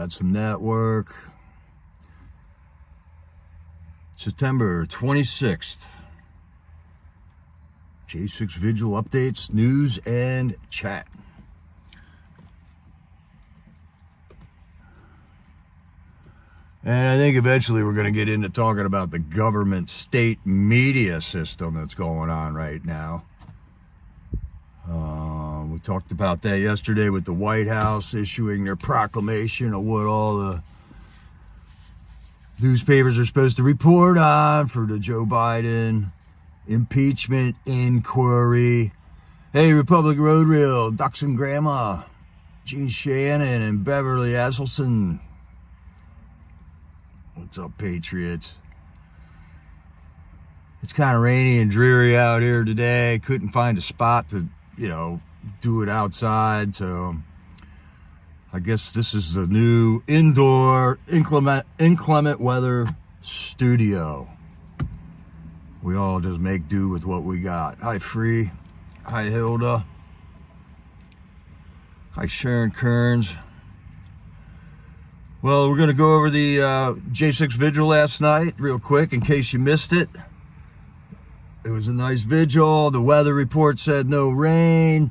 got some network. September 26th. J6 Vigil updates, news, and chat. And I think eventually we're going to get into talking about the government state media system that's going on right now. We talked about that yesterday with the White House issuing their proclamation of what all the newspapers are supposed to report on for the Joe Biden impeachment inquiry. Hey, Republic Road Reel, Duxon Grandma, Gene Shannon, and Beverly Esselson. What's up, Patriots? It's kind of rainy and dreary out here today. Couldn't find a spot to, do it outside. So I guess this is the new indoor inclement weather studio. We all just make do with what we got. Hi, Free. Hi, Hilda. Hi, Sharon Kearns. Well, we're going to go over the J6 Vigil last night real quick in case you missed it. It was a nice vigil. The weather report said no rain.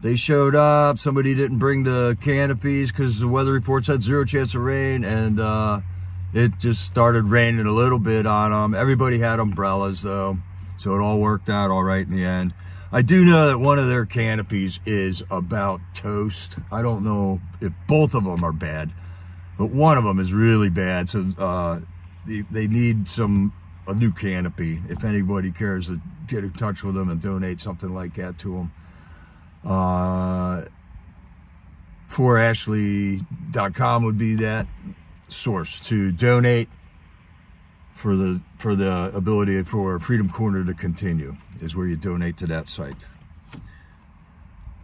They showed up. Somebody didn't bring the canopies because the weather report said 0 chance of rain, and it just started raining a little bit on them. Everybody had umbrellas, though, so it all worked out all right in the end. I do know that one of their canopies is about toast. I don't know if both of them are bad, but one of them is really bad, so they need a new canopy. If anybody cares to get in touch with them and donate something like that to them. ForAshley.com would be that source to donate for the ability for Freedom Corner to continue, is where you donate to that site.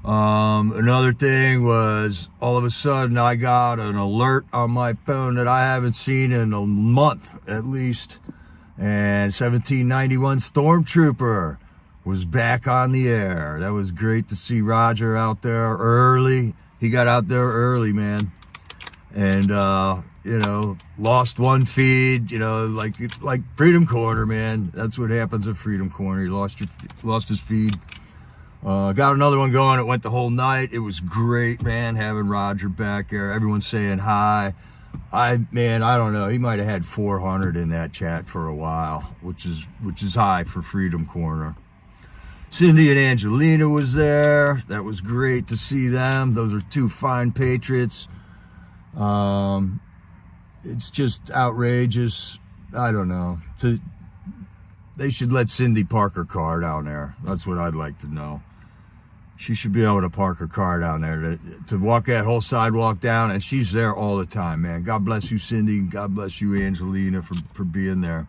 Another thing was, all of a sudden I got an alert on my phone that I haven't seen in a month at least, and 1791 Stormtrooper was back on the air. That was great to see Roger out there early. He got out there early, man. And, lost one feed, like Freedom Corner, man. That's what happens at Freedom Corner. He lost his feed. Got another one going. It went the whole night. It was great, man, having Roger back there. Everyone's saying hi. I don't know. He might have had 400 in that chat for a while, which is high for Freedom Corner. Cindy and Angelina was there. That was great to see them. Those are two fine patriots. It's just outrageous. I don't know. They should let Cindy park her car down there. That's what I'd like to know. She should be able to park her car down there to walk that whole sidewalk down, and she's there all the time, man. God bless you, Cindy. God bless you, Angelina, for being there.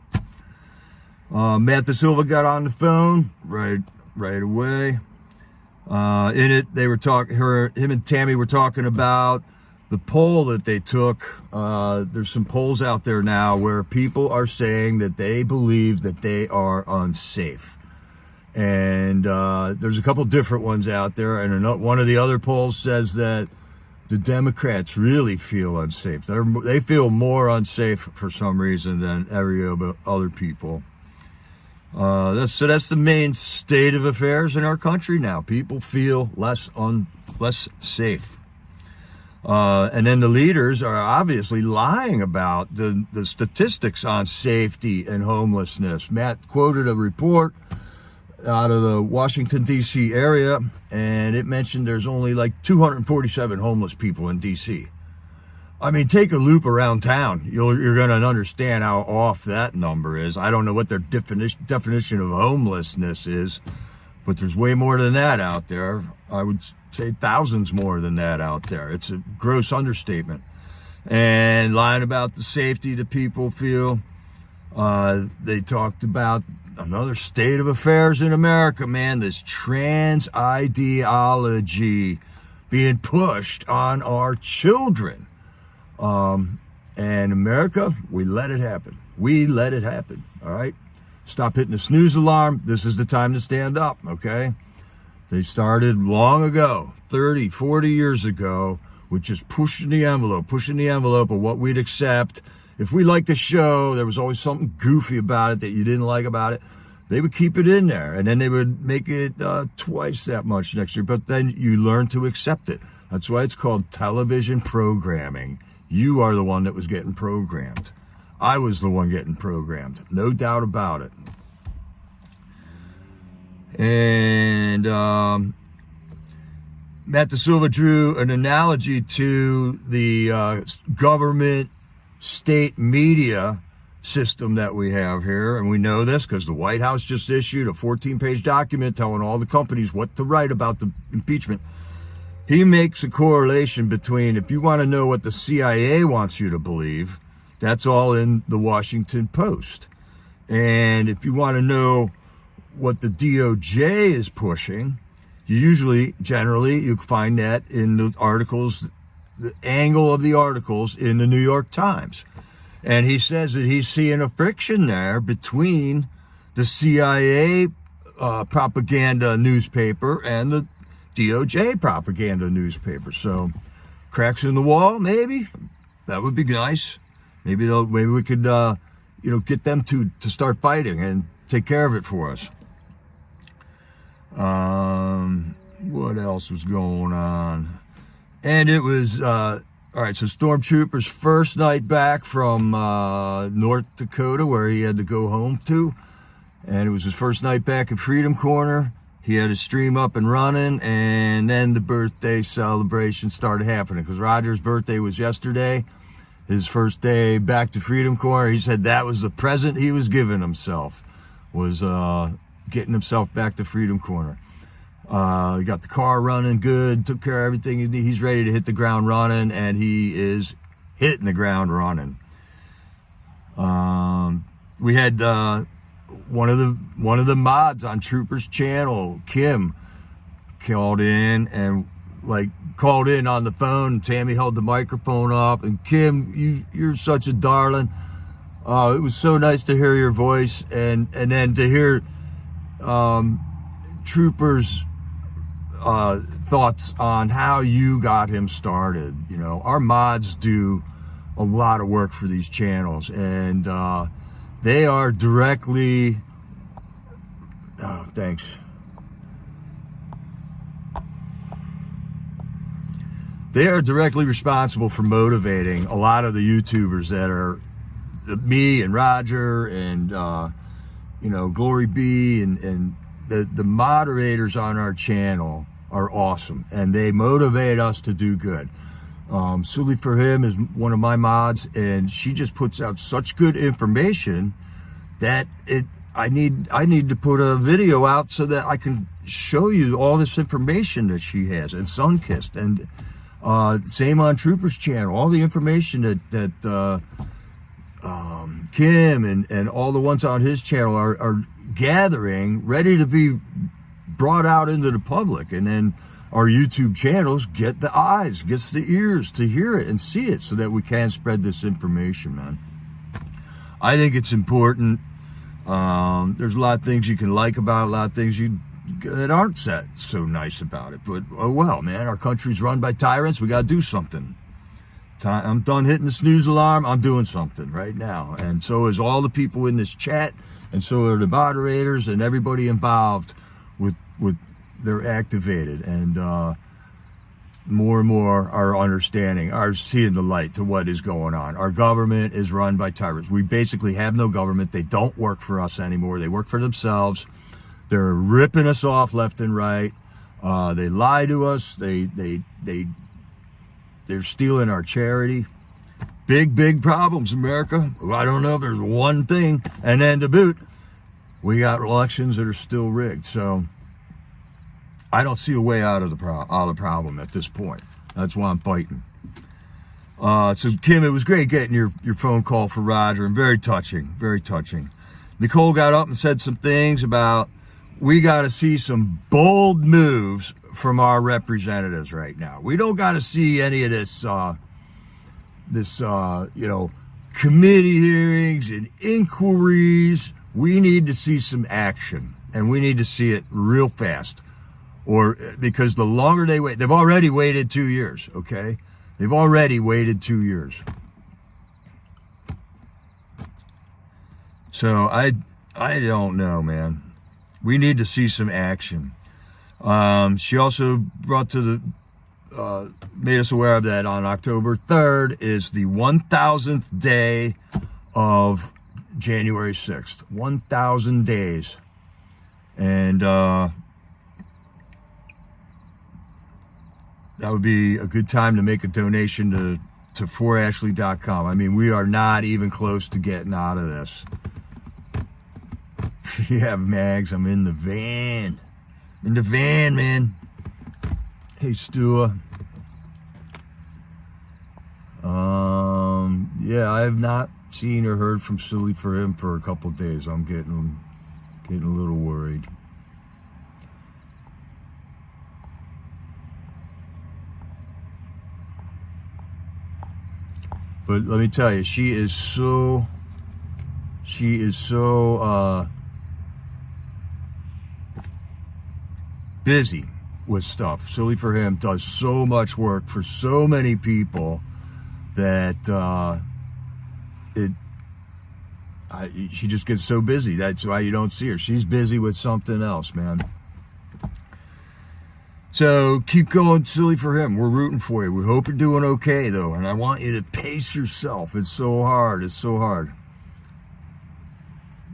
Matt Da Silva got on the phone right away. In it, they were him and Tammy were talking about the poll that they took. There's some polls out there now where people are saying that they believe that they are unsafe. And there's a couple different ones out there. And one of the other polls says that the Democrats really feel unsafe. They feel more unsafe for some reason than every other people. That's the main state of affairs in our country now. People feel less safe. And then the leaders are obviously lying about the statistics on safety and homelessness. Matt quoted a report out of the Washington, D.C. area, and it mentioned there's only like 247 homeless people in D.C. I mean, take a loop around town. You're going to understand how off that number is. I don't know what their definition of homelessness is, but there's way more than that out there. I would say thousands more than that out there. It's a gross understatement. And lying about the safety that people feel. They talked about another state of affairs in America, man, this trans ideology being pushed on our children. And America, we let it happen. We let it happen, all right? Stop hitting the snooze alarm. This is the time to stand up, okay? They started long ago, 30, 40 years ago, with just pushing the envelope of what we'd accept. If we liked the show, there was always something goofy about it that you didn't like about it. They would keep it in there, and then they would make it twice that much next year. But then you learn to accept it. That's why it's called television programming. You are the one that was getting programmed. I was the one getting programmed. No doubt about it. And Matt Da Silva drew an analogy to the government state media system that we have here, and we know this because the White House just issued a 14-page document telling all the companies what to write about the impeachment. He makes a correlation between, if you want to know what the CIA wants you to believe, that's all in the Washington Post. And if you want to know what the DOJ is pushing, generally, you find that in the articles, the angle of the articles in the New York Times. And he says that he's seeing a friction there between the CIA propaganda newspaper and the DOJ propaganda newspaper. So cracks in the wall, maybe. That would be nice. Maybe we could get them to start fighting and take care of it for us. What else was going on? And it was all right, so Stormtrooper's first night back from North Dakota, where he had to go home to. And it was his first night back at Freedom Corner. He had his stream up and running, and then the birthday celebration started happening. Because Roger's birthday was yesterday, his first day back to Freedom Corner. He said that was the present he was giving himself, was getting himself back to Freedom Corner. He got the car running good, took care of everything. He's ready to hit the ground running, and he is hitting the ground running. We had one of the mods on Trooper's channel, Kim, called in on the phone. Tammy held the microphone up, and Kim, you're such a darling. It was so nice to hear your voice, and then to hear Trooper's thoughts on how you got him started. You know, our mods do a lot of work for these channels, and they are directly thanks. They are directly responsible for motivating a lot of the YouTubers that are me and Roger and Glory B and the moderators on our channel are awesome, and they motivate us to do good. Sully for him is one of my mods, and she just puts out such good information that I need to put a video out so that I can show you all this information that she has, and Sunkissed, and same on Trooper's channel. All the information that Kim and all the ones on his channel are gathering, ready to be brought out into the public, and then our YouTube channels get the eyes, gets the ears to hear it and see it, so that we can spread this information, man. I think it's important. There's a lot of things you can like about it, a lot of things that aren't so nice about it, but oh well, man. Our country's run by tyrants. We got to do something. I'm done hitting the snooze alarm. I'm doing something right now, and so is all the people in this chat, and so are the moderators and everybody involved with they're activated, and more and more are understanding, are seeing the light to what is going on. Our government is run by tyrants. We basically have no government. They don't work for us anymore. They work for themselves. They're ripping us off left and right. They lie to us. They're stealing our charity. Big problems, America. I don't know if there's one thing. And then to boot, we got elections that are still rigged. So I don't see a way out of the problem at this point. That's why I'm fighting. So Kim, it was great getting your phone call for Roger, and very touching, very touching. Nicole got up and said some things about, we got to see some bold moves from our representatives right now. We don't got to see any of this committee hearings and inquiries. We need to see some action, and we need to see it real fast. Or because the longer they wait, they've already waited 2 years, okay? They've already waited 2 years. So I don't know, man. We need to see some action. She also brought to the made us aware of that on October 3rd is the 1,000th day of January 6th. 1,000 days. And that would be a good time to make a donation to forashley.com. I mean, we are not even close to getting out of this. Yeah, Mags, I'm in the van. In the van, man. Hey, Stu. Yeah, I have not seen or heard from Silly for him for a couple days. I'm getting a little worried. But let me tell you, she is so busy with stuff. Silly for Him does so much work for so many people that she just gets so busy. That's why you don't see her. She's busy with something else, man. So keep going, Silly for Him. We're rooting for you. We hope you're doing okay, though. And I want you to pace yourself. It's so hard. It's so hard.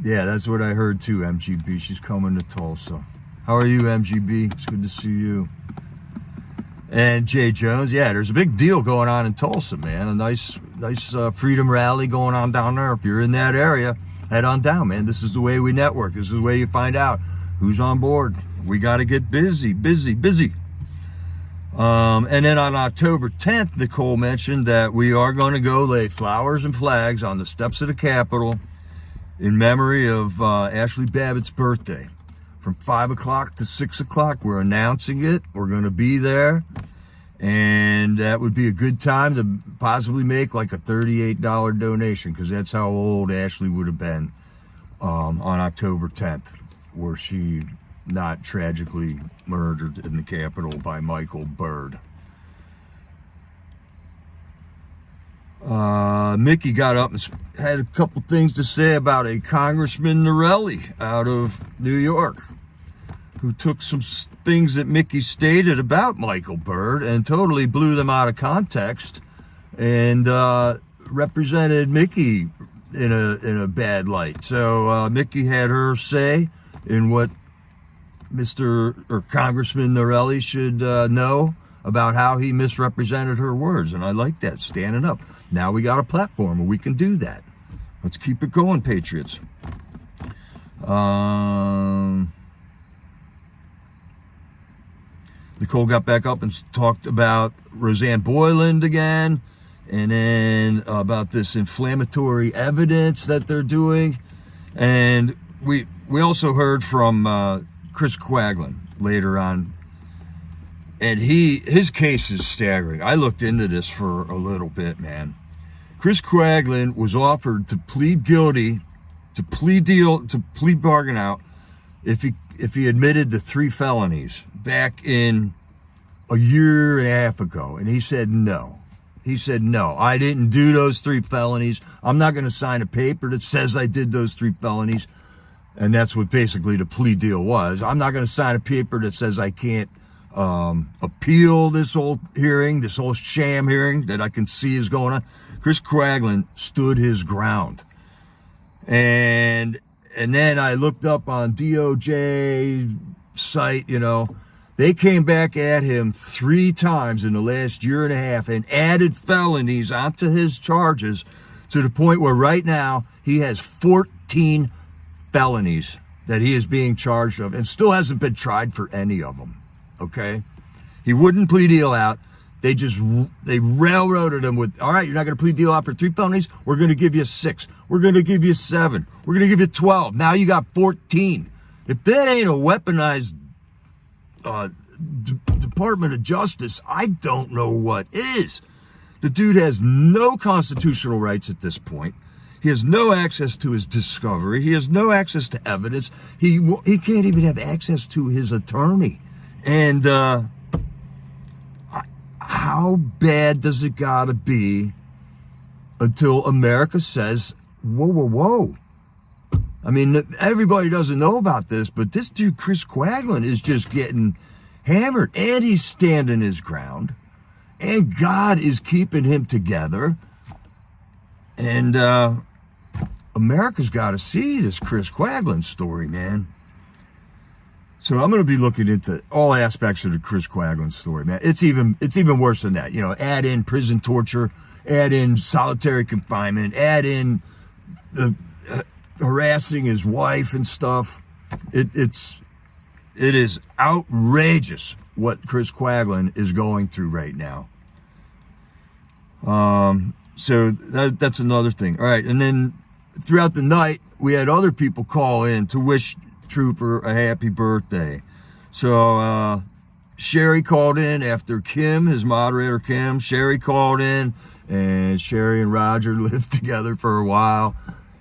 Yeah, that's what I heard too, MGB. She's coming to Tulsa. How are you, MGB? It's good to see you. And Jay Jones, yeah, there's a big deal going on in Tulsa, man. A nice freedom rally going on down there. If you're in that area, head on down, man. This is the way we network. This is the way you find out who's on board. We got to get busy. And then on October 10th, Nicole mentioned that we are going to go lay flowers and flags on the steps of the Capitol in memory of Ashley Babbitt's birthday. From 5 o'clock to 6 o'clock, we're announcing it. We're going to be there. And that would be a good time to possibly make like a $38 donation, because that's how old Ashley would have been on October 10th, were she not tragically murdered in the Capitol by Michael Byrd. Mickey got up and had a couple things to say about a Congressman Norelli out of New York, who took some things that Mickey stated about Michael Byrd and totally blew them out of context and represented Mickey in a bad light. So Mickey had her say in what Congressman Norelli should know about how he misrepresented her words. And I like that, standing up. Now we got a platform where we can do that. Let's keep it going, Patriots. Nicole got back up and talked about Roseanne Boyland again, and then about this inflammatory evidence that they're doing. And we also heard from Chris Quaglen later on, and his case is staggering. I looked into this for a little bit, man. Chris Quaglen was offered to plead guilty, to plead bargain out, if he admitted to 3 felonies back in a year and a half ago, and he said no. He said, no, I didn't do those 3 felonies. I'm not going to sign a paper that says I did those 3 felonies. And that's what basically the plea deal was. I'm not going to sign a paper that says I can't appeal this whole hearing, this whole sham hearing that I can see is going on. Chris Quaglen stood his ground. And then I looked up on DOJ site, they came back at him 3 times in the last year and a half and added felonies onto his charges to the point where right now he has 14 felonies that he is being charged of and still hasn't been tried for any of them. Okay? He wouldn't plead deal out. They railroaded him with, all right, you're not going to plead deal out for 3 felonies? We're going to give you 6. We're going to give you 7. We're going to give you 12. Now you got 14. If that ain't a weaponized Department of Justice, I don't know what is. The dude has no constitutional rights at this point. He has no access to his discovery. He has no access to evidence. He can't even have access to his attorney. And how bad does it gotta be until America says, whoa, whoa, whoa. I mean, everybody doesn't know about this, but this dude, Chris Quagland, is just getting hammered, and he's standing his ground, and God is keeping him together. And America's got to see this Chris Quagland story, man. So I'm going to be looking into all aspects of the Chris Quagland story, man. It's even worse than that. You know, add in prison torture, add in solitary confinement, add in the harassing his wife and stuff. It is outrageous what Chris Quagland is going through right now. So that's another thing. All right, and then throughout the night, we had other people call in to wish Trooper a happy birthday. So Sherry called in after Kim, his moderator Kim. Sherry called in, and Sherry and Roger lived together for a while.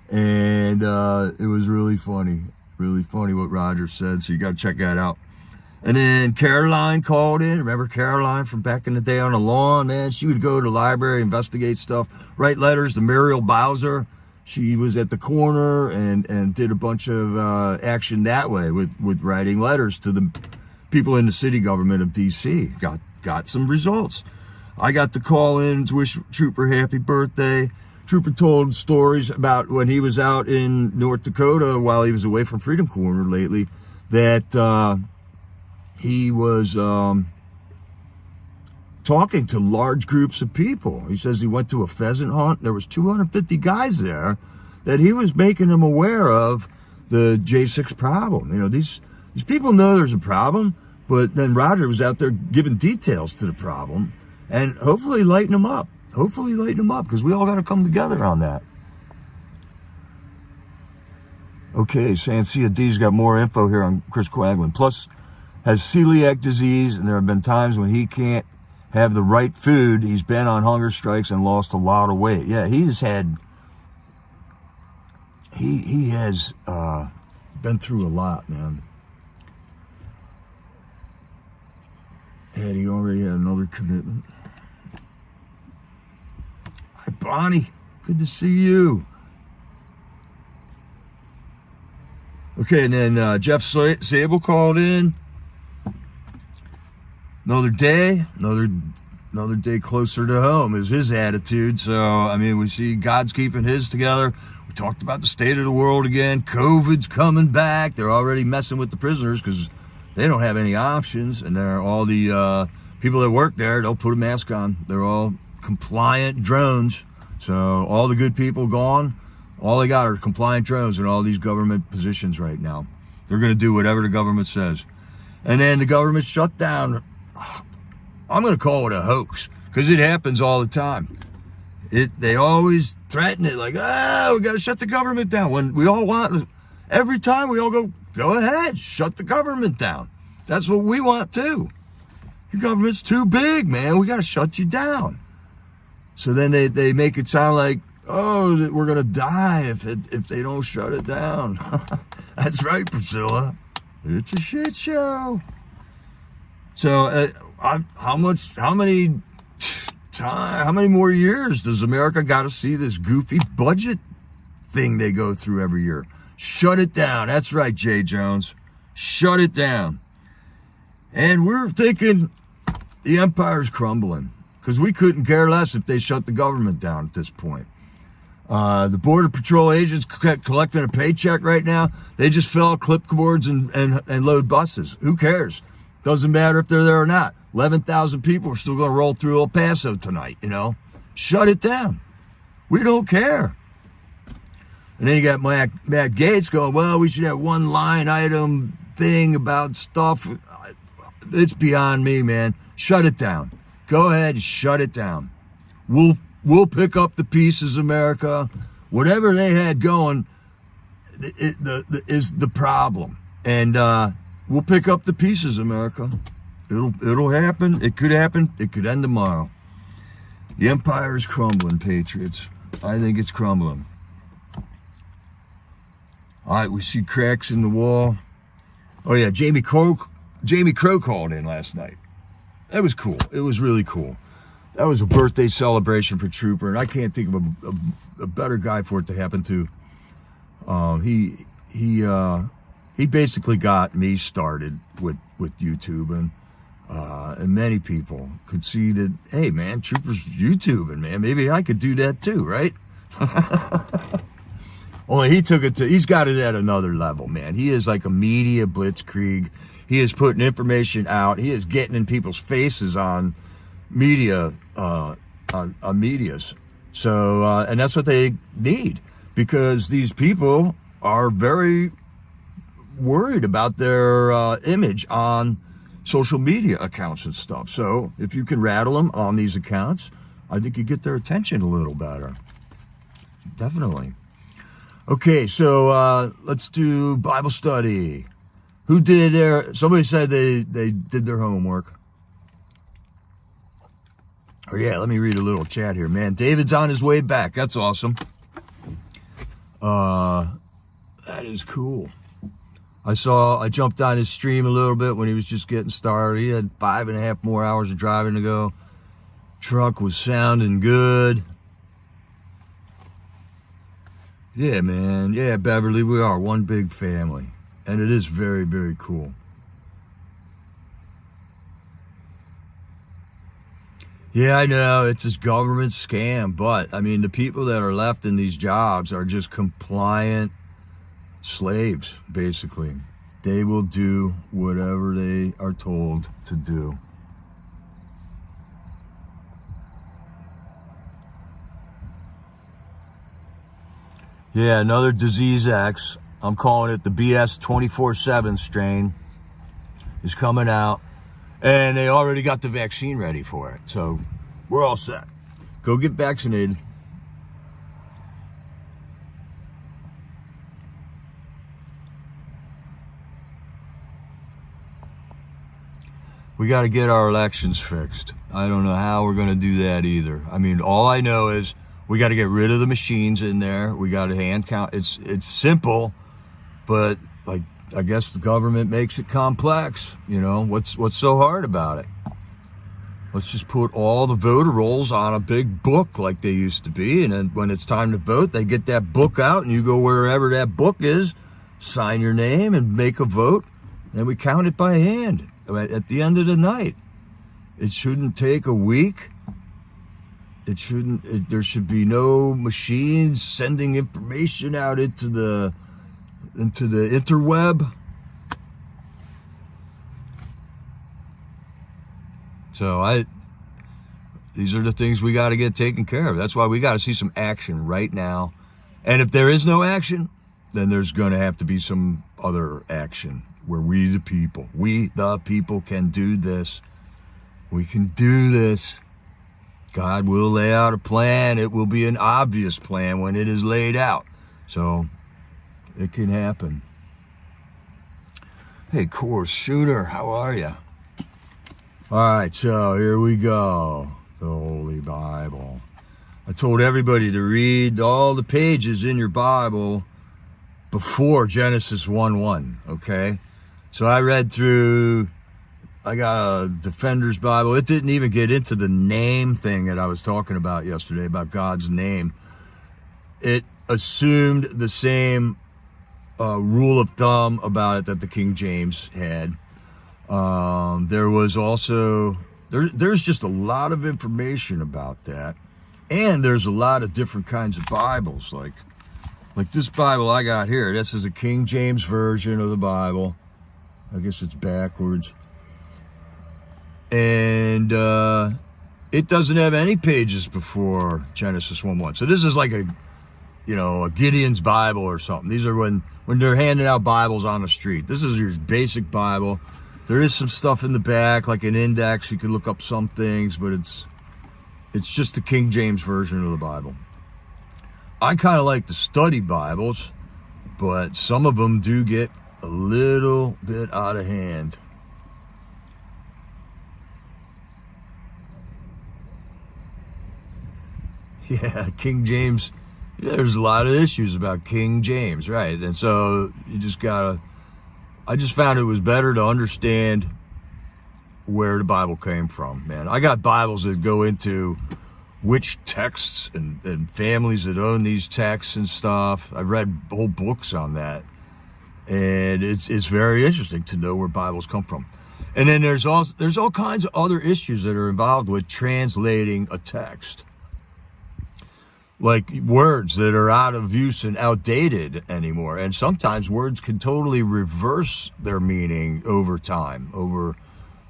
And it was really funny what Roger said. So you got to check that out. And then Caroline called in. Remember Caroline from back in the day on the lawn, man? She would go to the library, investigate stuff, write letters to Muriel Bowser. She was at the corner and did a bunch of action that way with writing letters to the people in the city government of D.C. Got some results. I got to call in to wish Trooper happy birthday. Trooper told stories about when he was out in North Dakota while he was away from Freedom Corner lately, that he was talking to large groups of people. He says he went to a pheasant hunt. There was 250 guys there that he was making them aware of the J6 problem. You know, these people know there's a problem, but then Roger was out there giving details to the problem and hopefully lighten them up. Because we all got to come together on that. Okay, Sancia D's got more info here on Chris Quagland. Plus, has celiac disease, and there have been times when he can't have the right food. He's been on hunger strikes and lost a lot of weight. Yeah, he has been through a lot, man. And he already had another commitment. Hi, Bonnie. Good to see you. Okay, and then Jeff Sable called in. Another day closer to home is his attitude. So, I mean, we see God's keeping his together. We talked about the state of the world again. COVID's coming back. They're already messing with the prisoners because they don't have any options. And they're all the people that work there, they'll put a mask on. They're all compliant drones. So all the good people gone. All they got are compliant drones in all these government positions right now. They're going to do whatever the government says. And then the government shut down. I'm going to call it a hoax because it happens all the time. They always threaten it like, we got to shut the government down. When we all want, every time we all go ahead, shut the government down. That's what we want too. Your government's too big, man. We got to shut you down. So then they make it sound like, that we're going to die if they don't shut it down. That's right, Priscilla. It's a shit show. So how many more years does America got to see this goofy budget thing they go through every year? Shut it down. That's right, Jay Jones. Shut it down. And we're thinking the empire's crumbling because we couldn't care less if they shut the government down at this point. The Border Patrol agents collecting a paycheck right now. They just fill out clipboards and load buses. Who cares? Doesn't matter if they're there or not. 11,000 people are still going to roll through El Paso tonight, you know. Shut it down. We don't care. And then you got Matt Gaetz going, well, we should have one line item thing about stuff. It's beyond me, man. Shut it down. Go ahead and shut it down. We'll pick up the pieces, America. Whatever they had going is the problem. And we'll pick up the pieces, America. It'll happen. It could happen. It could end tomorrow. The empire is crumbling, Patriots. I think it's crumbling. All right, we see cracks in the wall. Oh yeah, Jamie Crow called in last night. that was cool. It was really cool. That was a birthday celebration for Trooper, and I can't think of a better guy for it to happen to. He basically got me started with YouTube, and many people could see that, hey man, Trooper's YouTubing, man. Maybe I could do that too, right? Only he's got it at another level, man. He is like a media blitzkrieg. He is putting information out. He is getting in people's faces on media, on medias. So, and that's what they need, because these people are very worried about their image on social media accounts and stuff. So if you can rattle them on these accounts, I think you get their attention a little better. Definitely. Okay, so let's do Bible study. Who did somebody said they did their homework. Oh yeah, let me read a little chat here, man. David's on his way back. That's awesome. That is cool. I jumped on his stream a little bit when he was just getting started. He had 5.5 more hours of driving to go. Truck was sounding good. Yeah, man. Yeah, Beverly, we are one big family. And it is very, very cool. Yeah, I know, it's this government scam, but, I mean, the people that are left in these jobs are just compliant slaves, basically. They will do whatever they are told to do. Yeah, another disease X. I'm calling it the BS 24/7 strain is coming out, and they already got the vaccine ready for it. So we're all set. Go get vaccinated. We got to get our elections fixed. I don't know how we're going to do that either. I mean, all I know is we got to get rid of the machines in there. We got to hand count. It's simple, but like, I guess the government makes it complex. You know, what's so hard about it? Let's just put all the voter rolls on a big book like they used to be, and then when it's time to vote, they get that book out, and you go wherever that book is, sign your name, and make a vote, and we count it by hand at the end of the night. It shouldn't take a week. There should be no machines sending information out into the interweb. So these are the things we got to get taken care of. That's why we got to see some action right now. And if there is no action, then there's going to have to be some other action where we the people can do this. We can do this. God will lay out a plan. It will be an obvious plan when it is laid out. So it can happen. Hey, course shooter, how are you? All right, so here we go. The Holy Bible. I told everybody to read all the pages in your Bible before Genesis 1:1, okay? So I read through, I got a Defender's Bible. It didn't even get into the name thing that I was talking about yesterday, about God's name. It assumed the same rule of thumb about it that the King James had. There was also, there's just a lot of information about that. And there's a lot of different kinds of Bibles. Like this Bible I got here, this is a King James version of the Bible. I guess it's backwards. And it doesn't have any pages before Genesis 1:1. So this is like a Gideon's Bible or something. These are when they're handing out Bibles on the street. This is your basic Bible. There is some stuff in the back, like an index. You can look up some things, but it's just the King James version of the Bible. I kind of like the study Bibles, but some of them do get a little bit out of hand. Yeah, King James, there's a lot of issues about King James, right? And so you just gotta, I just found it was better to understand where the Bible came from, man. I got Bibles that go into which texts and families that own these texts and stuff. I've read whole books on that. And it's very interesting to know where Bibles come from. And then there's all kinds of other issues that are involved with translating a text. Like words that are out of use and outdated anymore. And sometimes words can totally reverse their meaning over time, over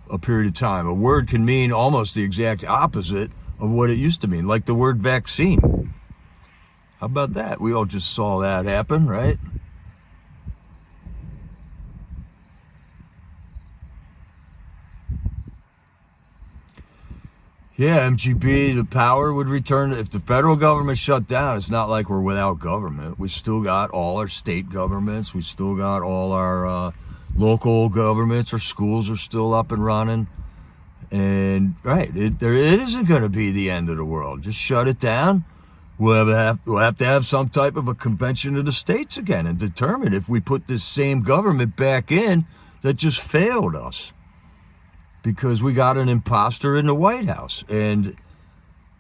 a period of time. A word can mean almost the exact opposite of what it used to mean, like the word vaccine. How about that? We all just saw that happen, right? Yeah, MGB, the power would return. If the federal government shut down, it's not like we're without government. We still got all our state governments. We still got all our local governments. Our schools are still up and running. And, right, it isn't going to be the end of the world. Just shut it down. We'll have to have some type of a convention of the states again and determine if we put this same government back in that just failed us. Because we got an imposter in the White House. And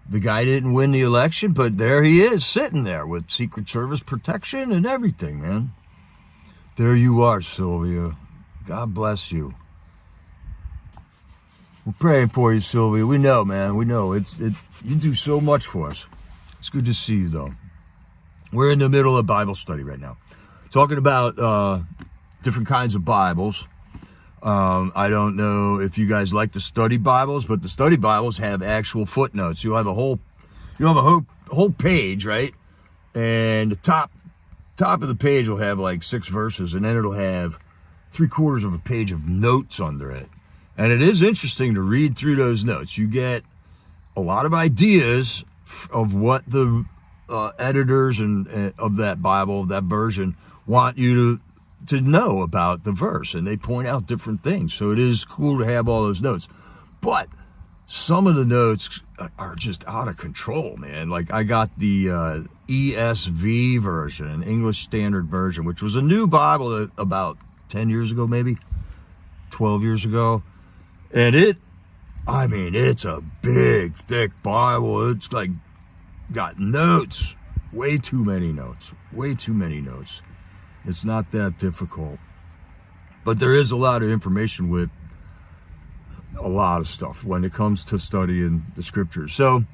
the guy didn't win the election, but there he is sitting there with Secret Service protection and everything, man. There you are, Sylvia. God bless you. We're praying for you, Sylvia. We know, man. We know. You do so much for us. It's good to see you, though. We're in the middle of Bible study right now. Talking about different kinds of Bibles. I don't know if you guys like to study Bibles, but the study Bibles have actual footnotes. You'll have a whole page, right? And the top of the page will have like 6 verses, and then it'll have 3/4 of a page of notes under it. And it is interesting to read through those notes. You get a lot of ideas of what the editors and of that Bible, that version, want you to know about the verse, and they point out different things. So it is cool to have all those notes. But some of the notes are just out of control, man. Like I got the ESV version, English Standard Version, which was a new Bible about 10 years ago, maybe 12 years ago. And it's a big, thick Bible. It's like got notes, way too many notes. It's not that difficult. But there is a lot of information with a lot of stuff when it comes to studying the scriptures. So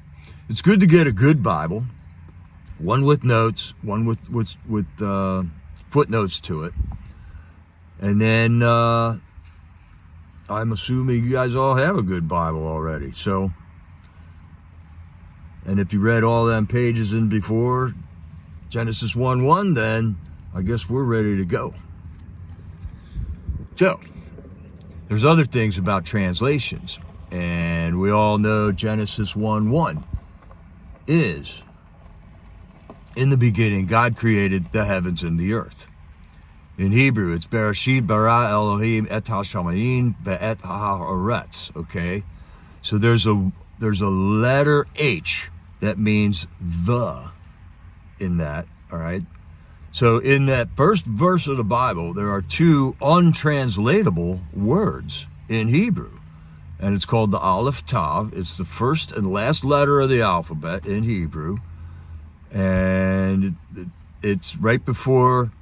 it's good to get a good Bible, one with notes, one with footnotes to it. And then I'm assuming you guys all have a good Bible already. So, and if you read all them pages in before Genesis 1:1, then I guess we're ready to go. So, there's other things about translations. And we all know Genesis 1:1 is, in the beginning, God created the heavens and the earth. In Hebrew, it's Bereshit bara Elohim et ha-shamayim ve'et ha'aretz, okay? So there's a letter H that means the in that, all right? So in that first verse of the Bible, there are 2 untranslatable words in Hebrew. And it's called the Aleph Tav. It's the first and last letter of the alphabet in Hebrew. And it's right before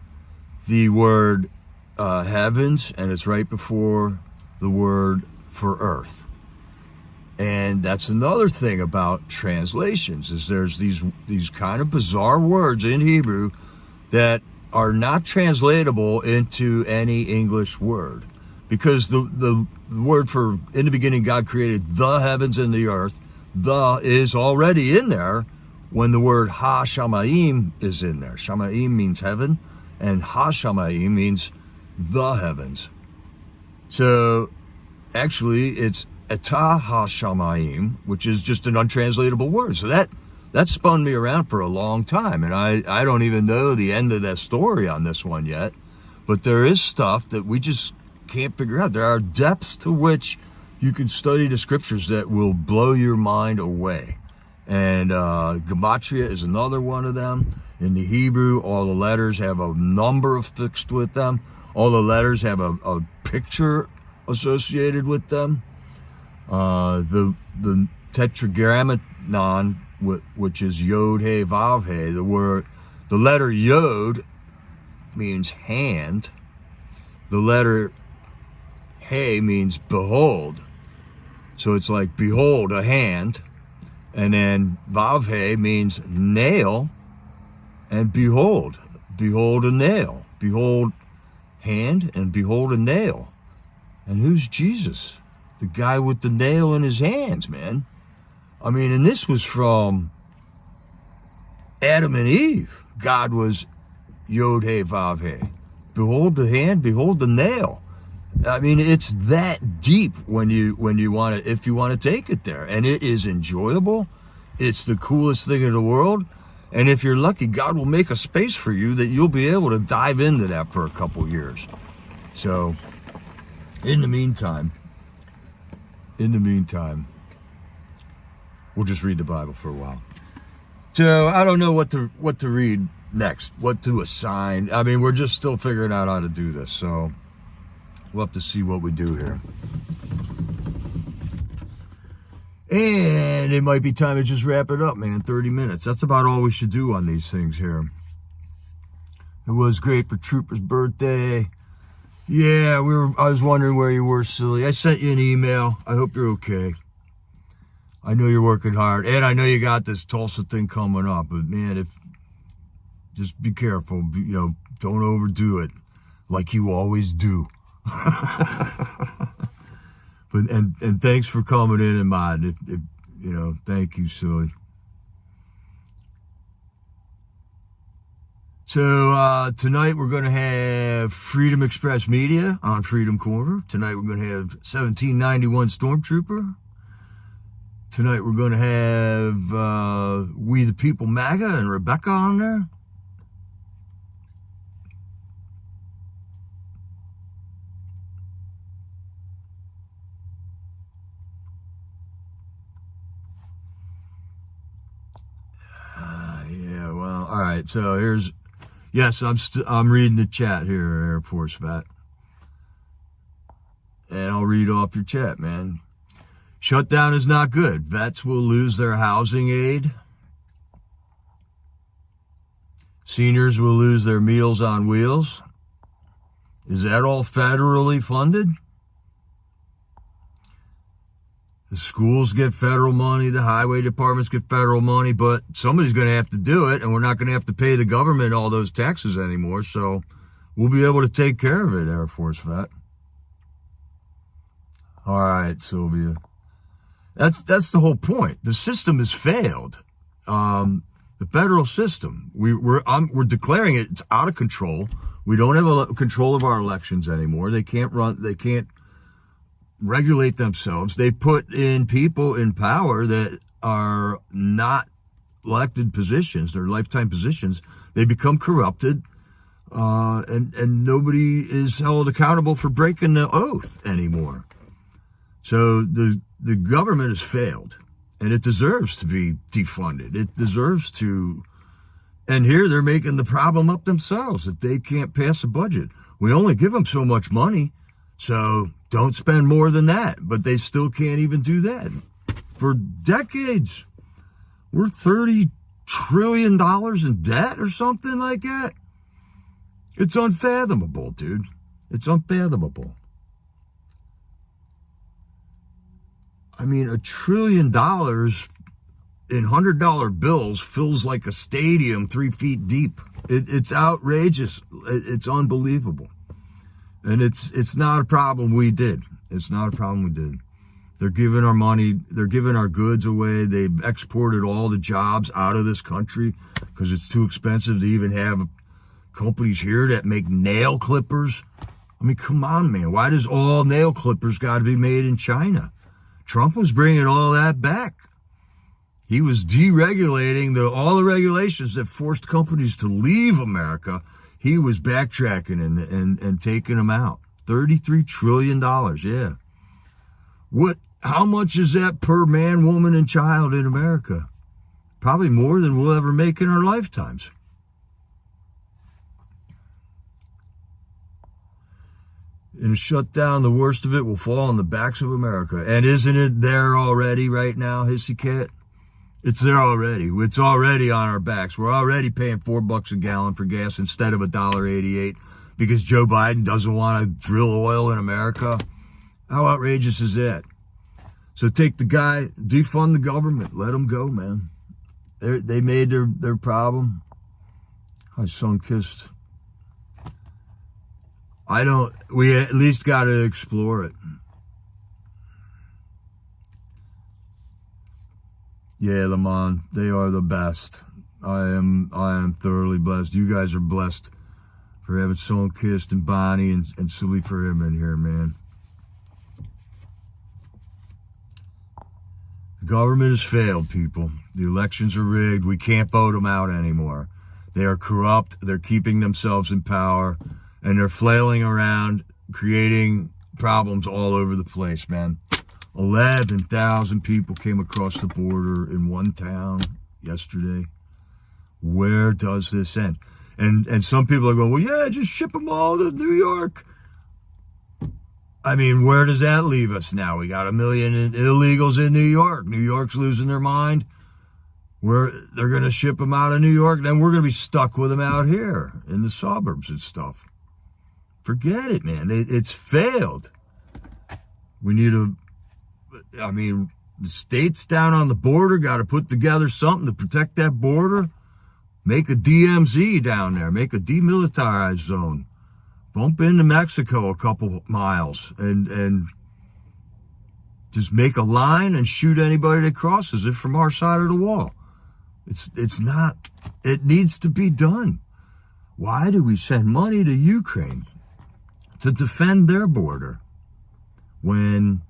the word heavens, and it's right before the word for earth. And that's another thing about translations, is there's these kind of bizarre words in Hebrew that are not translatable into any English word. Because the word for, in the beginning, God created the heavens and the earth, the is already in there when the word ha-shamayim is in there. Shamayim means heaven, and ha-shamayim means the heavens. So actually it's etah ha-shamayim, which is just an untranslatable word. So that spun me around for a long time, and I don't even know the end of that story on this one yet. But there is stuff that we just can't figure out. There are depths to which you can study the scriptures that will blow your mind away. And gematria is another one of them. In the Hebrew, all the letters have a number affixed with them. All the letters have a picture associated with them. The tetragrammaton, which is Yod He Vav He, the letter Yod means hand. The letter He means behold. So it's like behold a hand. And then Vav He means nail. And behold a nail. Behold hand and behold a nail. And who's Jesus? The guy with the nail in his hands, man. I mean, and this was from Adam and Eve. God was Yod He Vav He. Behold the hand, behold the nail. I mean, it's that deep when you want to, if you want to take it there. And it is enjoyable. It's the coolest thing in the world. And if you're lucky, God will make a space for you that you'll be able to dive into that for a couple years. So, in the meantime, we'll just read the Bible for a while. So I don't know what to read next, what to assign. I mean, we're just still figuring out how to do this. So we'll have to see what we do here. And it might be time to just wrap it up, man. 30 minutes. That's about all we should do on these things here. It was great for Trooper's birthday. Yeah, I was wondering where you were, silly. I sent you an email. I hope you're okay. I know you're working hard. And I know you got this Tulsa thing coming up. But, man, just be careful. Don't overdo it like you always do. But and thanks for coming in and mod. Thank you, silly. So tonight we're going to have Freedom Express Media on Freedom Corner. Tonight we're going to have 1791 Stormtrooper. Tonight we're going to have We the People MAGA and Rebecca on there. All right, so yes, I'm reading the chat here, Air Force Vet. And I'll read off your chat, man. Shutdown is not good. Vets will lose their housing aid. Seniors will lose their Meals on Wheels. Is that all federally funded? The schools get federal money, the highway departments get federal money, but somebody's going to have to do it, and we're not going to have to pay the government all those taxes anymore, so we'll be able to take care of it, Air Force Vet. All right, Sylvia. That's the whole point. The system has failed. The federal system. We're declaring it's out of control. We don't have control of our elections anymore. They can't regulate themselves. They put in people in power that are not elected positions. They're lifetime positions. They become corrupted, and nobody is held accountable for breaking the oath anymore. So the government has failed, and it deserves to be defunded. It deserves to. And here they're making the problem up themselves that they can't pass a budget. We only give them so much money, so don't spend more than that, but they still can't even do that. For decades, we're $30 trillion in debt or something like that. It's unfathomable, dude. It's unfathomable. I mean, $1 trillion in $100 bills fills like a stadium 3 feet deep. It's outrageous. It's unbelievable. And it's not a problem we did. It's not a problem we did. They're giving our money, they're giving our goods away. They've exported all the jobs out of this country because it's too expensive to even have companies here that make nail clippers. I mean, come on, man. Why does all nail clippers got to be made in China? Trump was bringing all that back. He was deregulating all the regulations that forced companies to leave America. He was backtracking and taking them out. $33 trillion, yeah. How much is that per man, woman, and child in America? Probably more than we'll ever make in our lifetimes. And shut down, the worst of it will fall on the backs of America. And isn't it there already right now, Hissy Cat? It's there already. It's already on our backs. We're already paying $4 a gallon for gas instead of $1.88 because Joe Biden doesn't want to drill oil in America. How outrageous is that? So take the guy, defund the government, let them go, man. They made their problem. I sun-kissed. We at least got to explore it. Yeah, Lamont, they are the best. I am thoroughly blessed. You guys are blessed for having sun-kissed and Bonnie and salute for him in here, man. The government has failed, people. The elections are rigged. We can't vote them out anymore. They are corrupt. They're keeping themselves in power. And they're flailing around, creating problems all over the place, man. 11,000 people came across the border in one town yesterday. Where does this end? And some people are going, well, yeah, just ship them all to New York. I mean, where does that leave us now? We got 1 million illegals in New York. New York's losing their mind. They're going to ship them out of New York. Then we're going to be stuck with them out here in the suburbs and stuff. Forget it, man. It's failed. We need the states down on the border got to put together something to protect that border. Make a DMZ down there. Make a demilitarized zone. Bump into Mexico a couple miles and just make a line and shoot anybody that crosses it from our side of the wall. It needs to be done. Why do we send money to Ukraine to defend their border when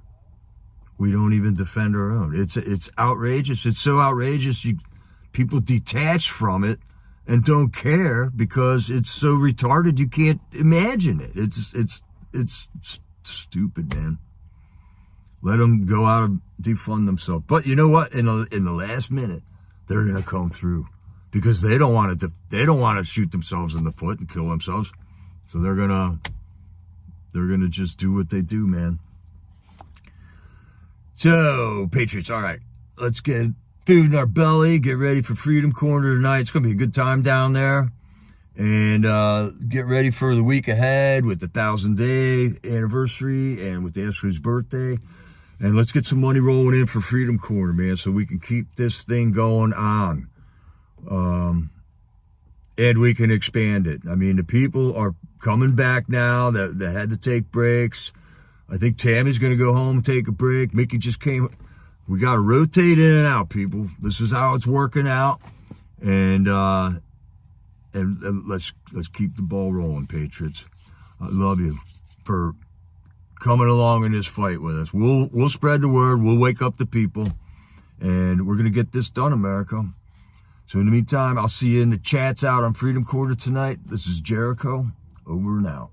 we don't even defend our own? It's outrageous. It's so outrageous. People detach from it and don't care because it's so retarded you can't imagine it. It's stupid, man. Let them go out and defund themselves. But you know what? In the last minute, they're gonna come through because they don't want to shoot themselves in the foot and kill themselves. So they're gonna just do what they do, man. So, Patriots, all right, let's get food in our belly, get ready for Freedom Corner tonight. It's going to be a good time down there. And get ready for the week ahead with the 1,000-day anniversary and with the Ashley's birthday. And let's get some money rolling in for Freedom Corner, man, so we can keep this thing going on. And we can expand it. I mean, the people are coming back now that had to take breaks. I think Tammy's going to go home and take a break. Mickey just came. We got to rotate in and out, people. This is how it's working out. And let's keep the ball rolling, Patriots. I love you for coming along in this fight with us. We'll spread the word. We'll wake up the people. And we're going to get this done, America. So in the meantime, I'll see you in the chats out on Freedom Corner tonight. This is Jericho. Over and out.